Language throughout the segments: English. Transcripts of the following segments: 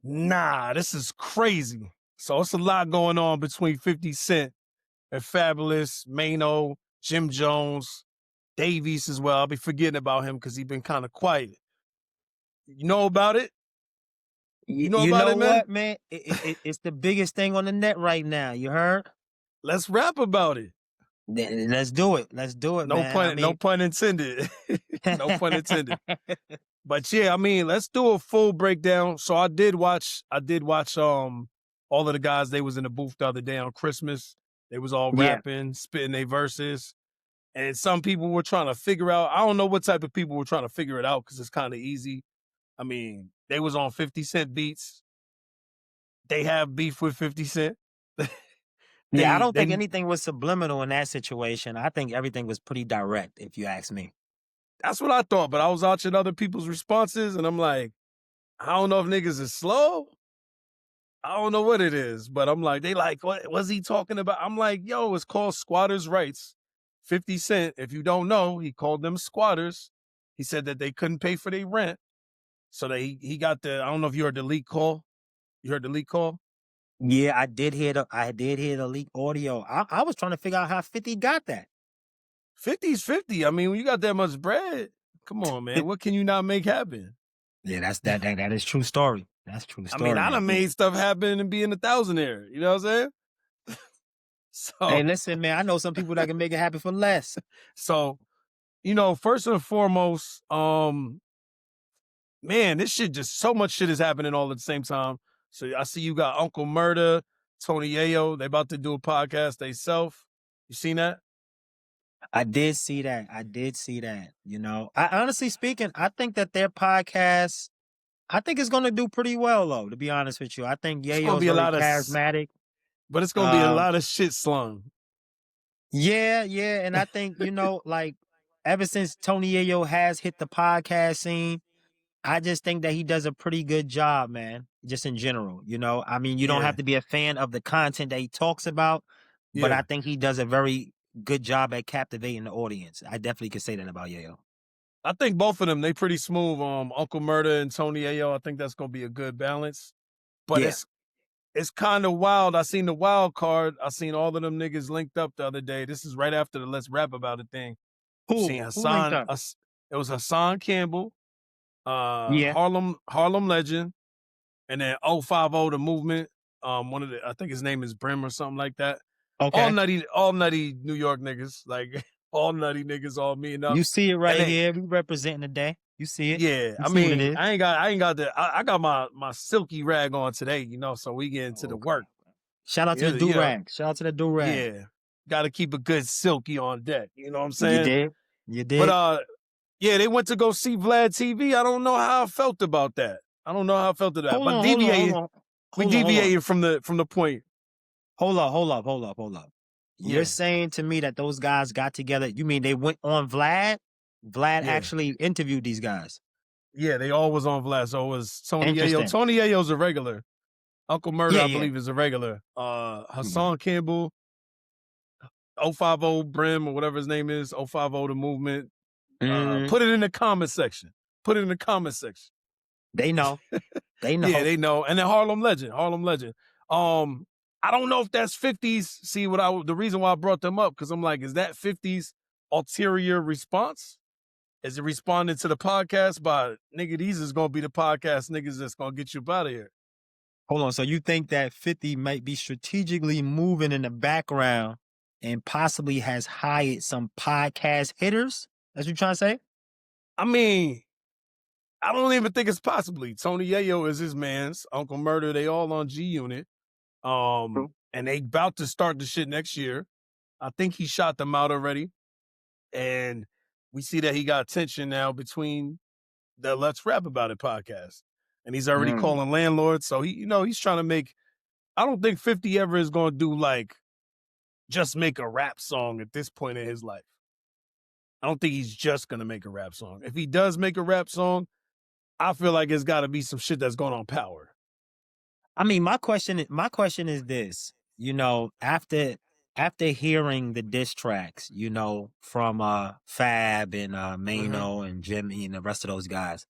Nah, this is crazy. So it's a lot going on between 50 Cent and Fabolous, Mano, Jim Jones, Davies as well. I'll be forgetting about him because he's been kind of quiet. You know about it? You know You about know it, man? what, man? It's the biggest thing on the net right now. You heard? Let's rap about it. Let's do it. Let's do it, No man. pun, no pun intended. No pun intended. But yeah, I mean, let's do a full breakdown. So I did watch all of the guys. They was in the booth the other day on Christmas. They was all Yeah. rapping, spitting their verses. And some people were trying to figure out, I don't know what type of people were trying to figure it out because it's kind of easy. I mean, they was on 50 Cent beats. They have beef with 50 Cent. Yeah, I don't think anything was subliminal in that situation. I think everything was pretty direct, if you ask me. That's what I thought, but I was watching other people's responses and I'm like, I don't know if niggas is slow. I don't know what it is, but I'm like, they like, what was he talking about? I'm like, yo, it's called squatters' rights. 50 Cent, if you don't know, he called them squatters. He said that they couldn't pay for their rent. So he got I don't know if you heard the leak call. You heard the leak call? Yeah, I did hear the leak audio. I was trying to figure out how 50 got that. 50's 50. I mean, when you got that much bread, come on, man. What can you not make happen? Yeah, that is true story. That's true story. I mean, I done made stuff happen and be in the thousandaire. You know what I'm saying? So hey, listen, man, I know some people that can make it happen for less. So, you know, first and foremost, man, this shit just so much shit is happening all at the same time. So I see you got Uncle Murda, Tony Yayo. They about to do a podcast they self. You seen that? I did see that. You know, I honestly speaking, I think that their podcast, I think it's going to do pretty well, though, to be honest with you. I think Yayo's very charismatic. But it's going to be a lot of shit slung. Yeah. And I think, you know, like ever since Tony Yayo has hit the podcast scene, I just think that he does a pretty good job, man, just in general. You know, I mean, you don't have to be a fan of the content that he talks about, but I think he does a very good job at captivating the audience. I definitely could say that about Yayo. I think both of them, they pretty smooth. Uncle Murda and Tony Yayo, I think that's going to be a good balance. But it's kind of wild. I seen the wild card. I seen all of them niggas linked up the other day. This is right after the Let's Rap About It thing. Who? Seen Hassan. It was Hassan Campbell, Harlem Legend, and then 050 The Movement. I think his name is Brim or something like that. Okay. All nutty New York niggas, like all nutty niggas, all meeting up. You see it right here. We representing the day. You see it. Yeah, I mean, I ain't got the. I got my silky rag on today, you know. So we get into the work. Shout out to the do-rag. Shout out to the do-rag. Yeah, got to keep a good silky on deck. You know what I'm saying? You did. But yeah, they went to go see Vlad TV. I don't know how I felt about that. We deviated from the point. Hold up. You're saying to me that those guys got together. You mean they went on Vlad? Vlad actually interviewed these guys. Yeah, they all was on Vlad. So it was Tony Yayo. Tony Yayo's a regular. Uncle Murda, I believe, is a regular. Hassan Campbell, 050 Brim or whatever his name is, 050 The Movement. Put it in the comment section. They know. Yeah, they know. And then Harlem Legend. I don't know if that's 50's. See, the reason why I brought them up, because I'm like, is that 50's ulterior response? Is it responding to the podcast by, nigga, these is going to be the podcast niggas that's going to get you up out of here? Hold on. So you think that 50 might be strategically moving in the background and possibly has hired some podcast hitters? That's what you're trying to say? I mean, I don't even think it's possibly. Tony Yayo is his man's. Uncle Murda, they all on G Unit. And they about to start the shit next year. I think he shot them out already. And we see that he got tension now between the Let's Rap About It podcast. And he's already calling landlords. So he's trying to make, I don't think 50 ever is going to do like, just make a rap song at this point in his life. I don't think he's just going to make a rap song. If he does make a rap song, I feel like it's got to be some shit that's going on Power. I mean, my question is this, you know, after hearing the diss tracks, you know, from Fab and Mano and Jimmy and the rest of those guys,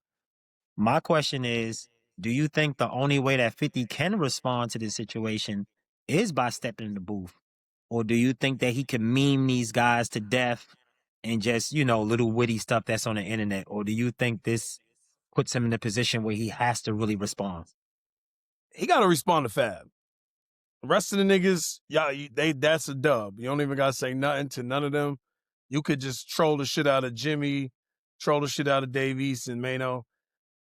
my question is, do you think the only way that 50 can respond to this situation is by stepping in the booth? Or do you think that he can meme these guys to death and just, little witty stuff that's on the internet? Or do you think this puts him in a position where he has to really respond? He got to respond to Fab. The rest of the niggas, that's a dub. You don't even got to say nothing to none of them. You could just troll the shit out of Jimmy, troll the shit out of Dave East and Mano.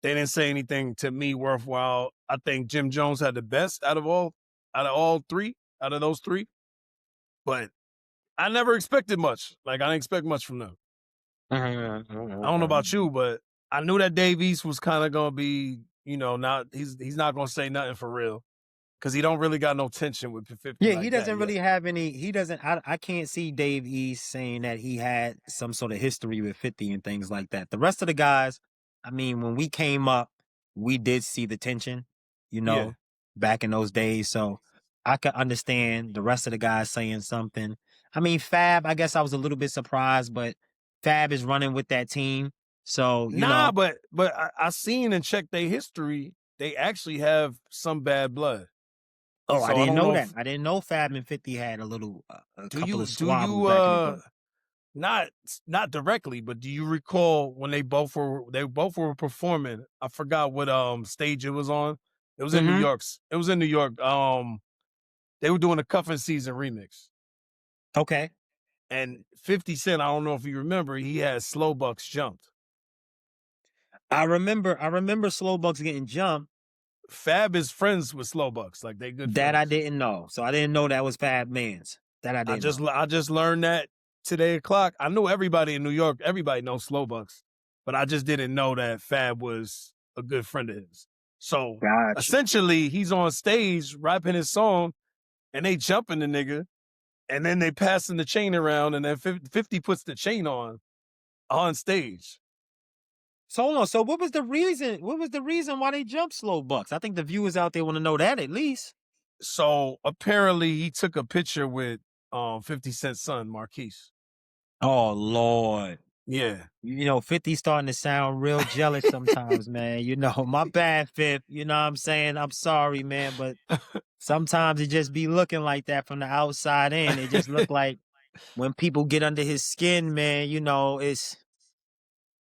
They didn't say anything to me worthwhile. I think Jim Jones had the best out of those three. But I never expected much. Like, I didn't expect much from them. I don't know about you, but I knew that Dave East was kind of going to be, he's not going to say nothing for real. Because he don't really got no tension with 50. Yeah, like he doesn't that really have any. He doesn't. I can't see Dave East saying that he had some sort of history with 50 and things like that. The rest of the guys, I mean, when we came up, we did see the tension, Yeah. back in those days. So I could understand the rest of the guys saying something. I mean, Fab, I guess I was a little bit surprised, but Fab is running with that team. So, but I seen and checked their history. They actually have some bad blood. Oh, So I I didn't don't know know that. if I didn't know Fab and 50 had a do couple you of do you squabbles back in the day. not directly, but do you recall when they both were performing? I forgot what stage it was on. It was in New York. It was in New York. They were doing a Cuffin Season remix. Okay. And 50 Cent, I don't know if you remember, he had Slow Bucks jumped. I remember Slow Bucks getting jumped. Fab is friends with Slow Bucks, like they good That friends. I didn't know. So I didn't know that was Fab Man's. That I didn't know. I just learned that today o'clock. I knew everybody in New York, everybody knows Slow Bucks, but I just didn't know that Fab was a good friend of his. So essentially, he's on stage rapping his song, and they jumping the nigga, and then they passing the chain around, and then 50 puts the chain on stage. So hold on. So what was the reason? What was the reason why they jumped Slow Bucks? I think the viewers out there want to know that at least. So apparently, he took a picture with 50 Cent's son, Marquise. Oh Lord. Yeah. 50 starting to sound real jealous sometimes, man. My bad, Fifth. You know what I'm saying? I'm sorry, man, but sometimes it just be looking like that from the outside in. It just look like when people get under his skin, man, it's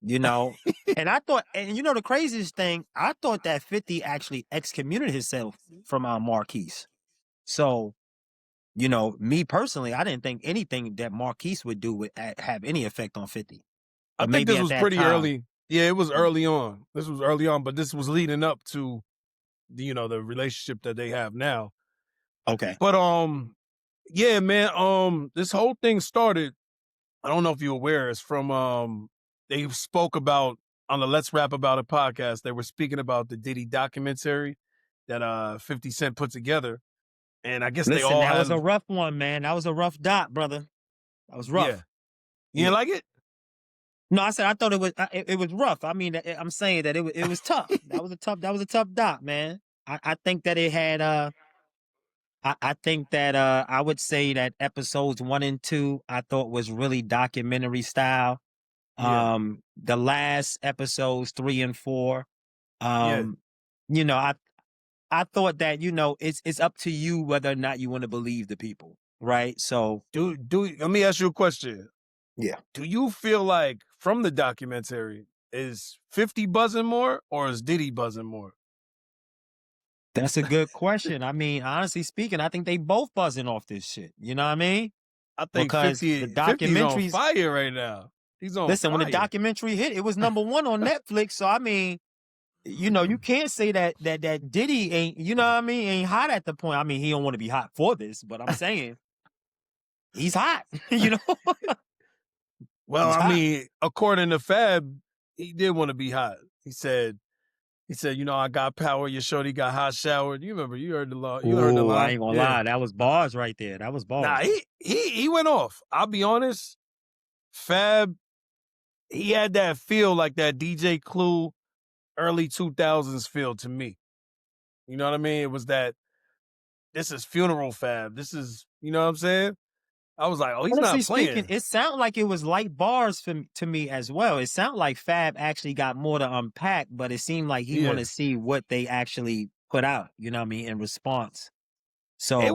and I thought, and the craziest thing, I thought that 50 actually excommunicated himself from Marquise. So, me personally, I didn't think anything that Marquise would do would have any effect on 50. I think this was pretty early. Yeah, it was early on. This was early on, but this was leading up to the relationship that they have now. Okay. But yeah, man, this whole thing started, I don't know if you're aware, it's from they spoke about on the Let's Rap About It podcast, they were speaking about the Diddy documentary that 50 Cent put together. And I guess they all that was a rough one, man. That was a rough dot, brother. That was rough. Yeah. You didn't like it? No, I said I thought it was rough. I mean, I'm saying that it was tough. That was a tough dot, man. I think that it had I think that I would say that episodes 1 and 2 I thought was really documentary style. Yeah. The last episodes 3 and 4, Yeah. I thought that it's up to you whether or not you want to believe the people, right? So, let me ask you a question. Yeah. Do you feel like from the documentary, is 50 buzzing more or is Diddy buzzing more? That's a good question. I mean, honestly speaking, I think they both buzzing off this shit. You know what I mean? I think Because 50, the 50's on documentaries, fire right now. He's on listen, fire. when the documentary hit, it was number 1 on Netflix. So I mean, you can't say that Diddy ain't, ain't hot at the point. I mean, he don't want to be hot for this, but I'm saying he's hot, Well, He's I hot. mean, according to Fab, he did want to be hot. He said, I got power. Your shorty got hot showered. You remember? You heard the line. You heard the line. I ain't gonna lie. That was bars right there. That was bars. Nah, he went off. I'll be honest. Fab, he had that feel like that DJ Clue early 2000s feel to me. You know what I mean? It was that, this is funeral Fab. This is, you know what I'm saying? I was like, oh, he's Honestly not speaking, playing. it sounded like it was light bars to me as well. It sounded like Fab actually got more to unpack, but it seemed like he Yeah. wanted to see what they actually put out, you know what I mean, in response. It So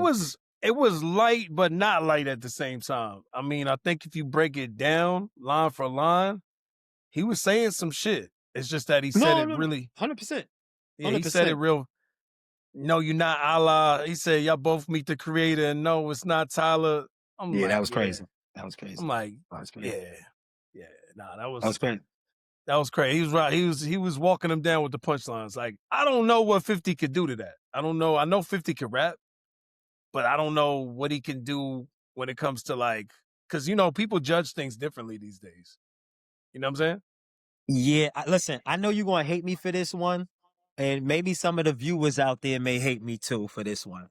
was light, but not light at the same time. I mean, I think if you break it down line for line, he was saying some shit. It's just that he said no, it no, no, really. 100%. Yeah, he said it 100%. real. No, you're not Allah. He said y'all both meet the creator, and no, it's not Tyler. I'm Yeah, that like, was yeah. crazy. That was crazy. I'm like, That was crazy. yeah, yeah. Nah, That was crazy. that was crazy. He was right. He was walking him down with the punchlines. Like, I don't know what 50 could do to that. I don't know. I know 50 could rap, but I don't know what he can do when it comes to like, because people judge things differently these days. You know what I'm saying? Yeah, listen, I know you're going to hate me for this one, and maybe some of the viewers out there may hate me too for this one.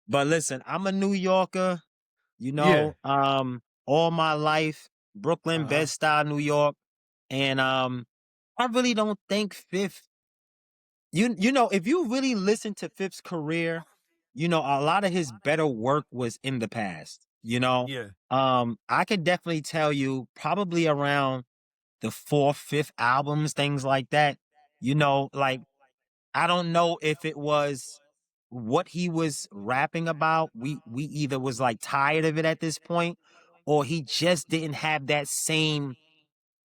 But listen, I'm a New Yorker, Yeah. all my life, Brooklyn, Uh-huh. Bed-Stuy, New York, and I really don't think Fifth. If you really listen to Fifth's career, a lot of his better work was in the past. Yeah. I could definitely tell you probably around the fourth, fifth albums, things like that. Like I don't know if it was what he was rapping about. We either was like tired of it at this point, or he just didn't have that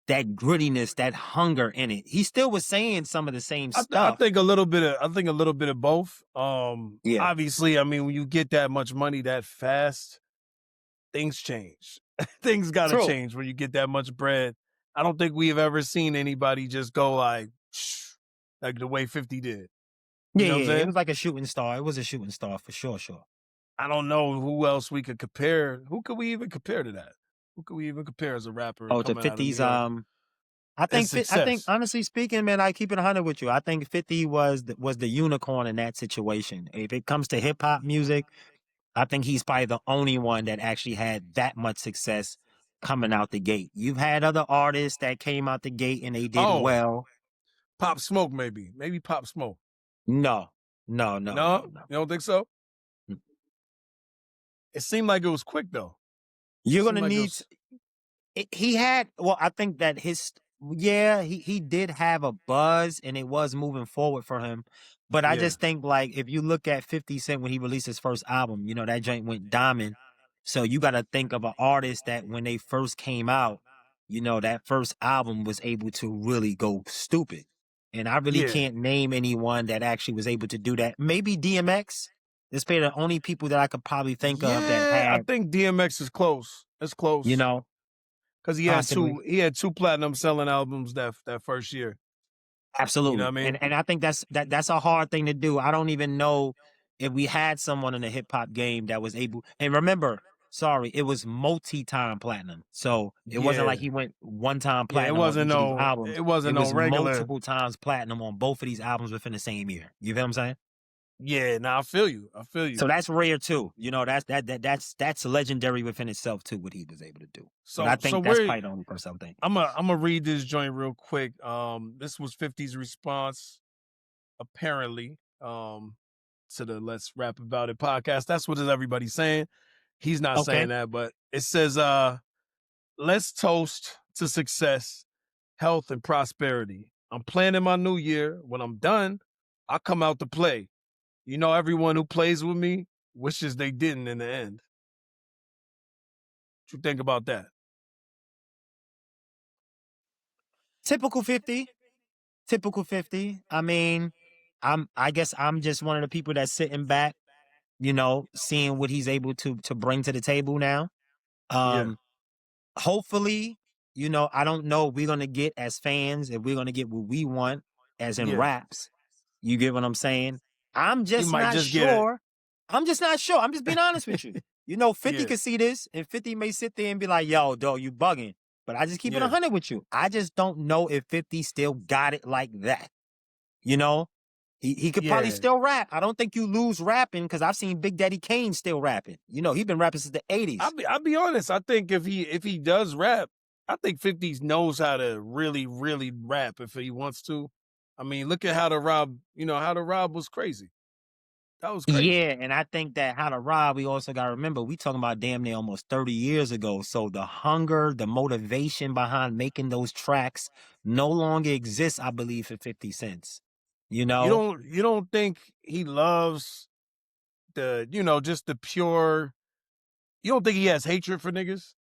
grittiness, that hunger in it. He still was saying some of the same I stuff. think a little bit of both. Yeah, Obviously, I mean, when you get that much money that fast, things change. Things got to true. change when you get that much bread. I don't think we've ever seen anybody just go like the way 50 did. You Yeah, know what I'm yeah. It saying? was like a shooting star. It was a shooting star for sure, sure. I don't know who else we could compare. Who could we even compare to that? Who could we even compare as a rapper Oh, to coming out of New 50's York and I think success? honestly speaking, man, I keep it 100 with you. I think 50 was the unicorn in that situation. If it comes to hip hop music, I think he's probably the only one that actually had that much success coming out the gate. You've had other artists that came out the gate and they did Oh, well. Pop Smoke, maybe Pop Smoke. No, no, no, No, no, no. you don't think so? Mm. It seemed like it was quick though. It You're seemed gonna like it need was. he had I think that he did have a buzz and it was moving forward for him. But I Yeah, just think like if you look at 50 Cent when he released his first album, that joint went diamond. So you gotta think of an artist that when they first came out, that first album was able to really go stupid. And I really yeah, can't name anyone that actually was able to do that. Maybe DMX. That's probably the only people that I could probably think of that yeah. I had, think DMX is close. It's you close know, because possibly. he had two platinum selling albums that first year. You know what Absolutely. I mean? And I think that's a hard thing to do. I don't even know if we had someone in the hip hop game that was able, and remember, sorry, it was multi-time platinum. So it wasn't like Yeah, he went one time yeah. platinum on each of these albums. It It wasn't no was regular. multiple times platinum on both of these albums within the same year. You feel what I'm saying? Yeah, nah, I feel you. I feel So you. that's rare too. That's legendary within itself too, what he was able to do. But I So think that's we're probably the only person I'm thinking. I'm gonna read this joint real quick. This was 50's response, apparently, to the Let's Rap About It podcast. That's what everybody's saying. He's not saying Okay. that, but it says, let's toast to success, health, and prosperity. I'm planning my new year. When I'm done, I'll come out to play. Everyone who plays with me wishes they didn't in the end. What you think about that? Typical 50. Typical 50. I mean, I guess I'm just one of the people that's sitting back, seeing what he's able to bring to the table now. Yeah, Um, hopefully, I don't know if we're gonna get as fans, if we're gonna get what we want as in yeah. raps. You get what I'm saying? I'm He just might not just get it. sure. I'm just not sure. I'm just being honest with you. 50 Yeah, could see this, and 50 may sit there and be like, yo, dog, you bugging. But I just keep it yeah, 100 with you. I just don't know if 50 still got it like that. You know, he could probably yeah. still rap. I don't think you lose rapping because I've seen Big Daddy Kane still rapping. He's been rapping since the 80s. I'll be honest. I think if he does rap, I think 50 knows how to really, really rap if he wants to. I mean, look at how the Rob was crazy. That was crazy. Yeah, and I think that How to Rob, we also got to remember, we talking about damn near almost 30 years ago. So the hunger, the motivation behind making those tracks no longer exists, I believe, for 50 cents. You know? You don't think he loves the, just the pure, you don't think he has hatred for niggas?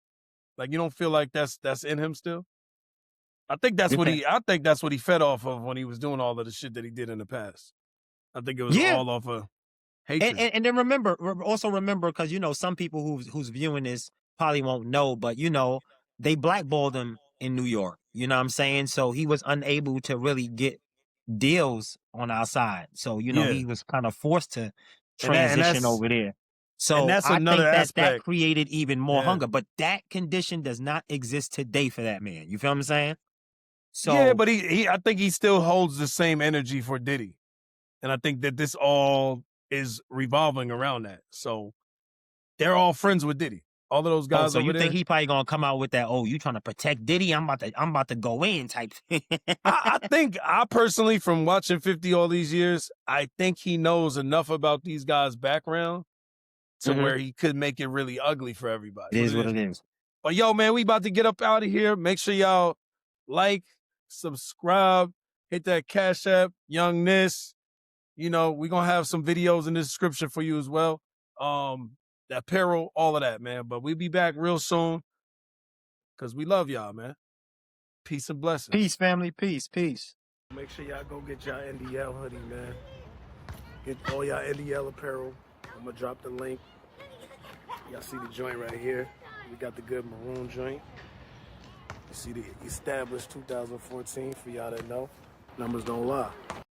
Like, you don't feel like that's in him still? I think that's what he fed off of when he was doing all of the shit that he did in the past. I think it was Yeah. all off of hatred. And then also remember, because some people who's viewing this probably won't know, but they blackballed him in New York. You know what I'm saying? So he was unable to really get deals on our side. So Yeah. he was kind of forced to And transition over there. So that's I another think that aspect. created even more Yeah. hunger. But that condition does not exist today for that man. You feel what I'm saying? So Yeah, but I think he still holds the same energy for Diddy. And I think that this all is revolving around that. So they're all friends with Diddy. All of those guys so over you there. think he probably gonna come out with that? Oh, you trying to protect Diddy? I'm about to go in type thing. I think I personally, from watching 50 all these years, I think he knows enough about these guys' background to where he could make it really ugly for everybody. It is what it is. But yo, man, we about to get up out of here. Make sure y'all like, subscribe, hit that Cash App, Young Niss. We're gonna have some videos in the description for you as well. The apparel, all of that, man. But we'll be back real soon because we love y'all, man. Peace and blessings. Peace, family. Peace. Make sure y'all go get y'all NDL hoodie, man. Get all y'all NDL apparel. I'm gonna drop the link. Y'all see the joint right here. We got the good maroon joint. You see the established 2014 for y'all that know. Numbers don't lie.